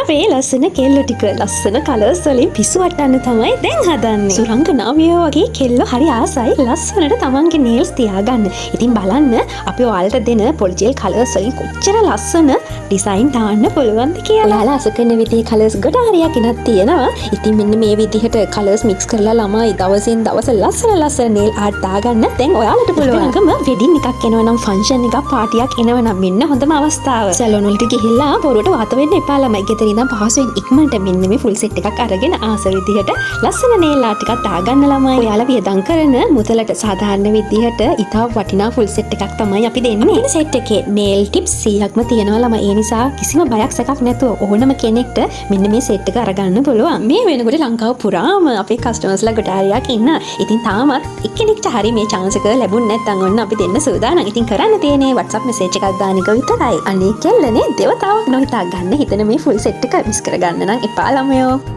අපේ ලස්සන කෙල්ල ටික ලස්සන කලර්ස් වලින් පිස්සු වට්ටන්න තමයි දැන් හදන්නේ. සුරංගනාවියෝ වගේ කෙල්ලෝ හරි ආසයි ලස්සනට තමන්ගේ නේල්ස් තියාගන්න. ඉතින් බලන්න අපි ඔයාලට දෙන පොලිජෙල් කලර්ස් වලින් කොච්චර ලස්සන ඩිසයින් දාන්න පුළුවන්ද කියලා. ඔයාලා අස කරන විදිහේ කලර්ස් ගොඩ හරියක් ඉනක් තියෙනවා. ඉතින් මෙන්න මේ විදිහට කලර්ස් මික්ස් කරලා ළමයි දවසින් දවස ලස්සන නේල් ආර්ට් දාගන්න දැන් ඔයාලට පුළුවන්. ළඟම වෙඩින් එකක් එනවා නම් ෆන්ක්ෂන් එකක් පාටියක් එනවා නම් මෙන්න හොඳම අවස්ථාව. සැලොන් වලට ගිහිල්ලා බොරුවට වාත වෙන්න එපා ළමයි. ගෙදර ඉඳන් පහසුවෙන් ඉක්මනට මෙන්න මේ ෆුල් සෙට් එකක් අරගෙන ආස විදිහට ලස්සන නේල් ආර්ට් එකක් දාගන්න ළමයි. ඔයාලා වියදම් කරන මුදලට සාධාරණ විදිහට ඉතා වටිනා ෆුල් සෙට් එකක් තමයි අපි දෙන්නේ. මේ සෙට් එකේ නේල් ටිප්ස් 100ක්ම තියෙනවා ළමයි. ඒ නිසා කිසිම බයක් සැකක් නැතුව ඕනම කෙනෙක්ට මෙන්න මේ සෙට් එක අරගන්න පුළුවන්. මේ වෙනකොට ලංකාව පුරාම අපේ කස්ටමර්ස්ලා ගොඩ හරියක් ඉන්නවා. ඉතින් තාමත් එක්කෙනෙක්ට හරි මේ chance එක ලැබුණ නැත්නම් ඔන්න අපි දෙන්න සූදානම්. ඉතින් කරන්න තියෙන්නේ WhatsApp message එකක් දාන එක විතරයි. අනේ කෙල්ලනේ දෙවතාවක් නොහිතා ගන්න හිතන මේ ෆුල් සෙට් එක මිස් කරගන්න නම් එපා ළමයෝ.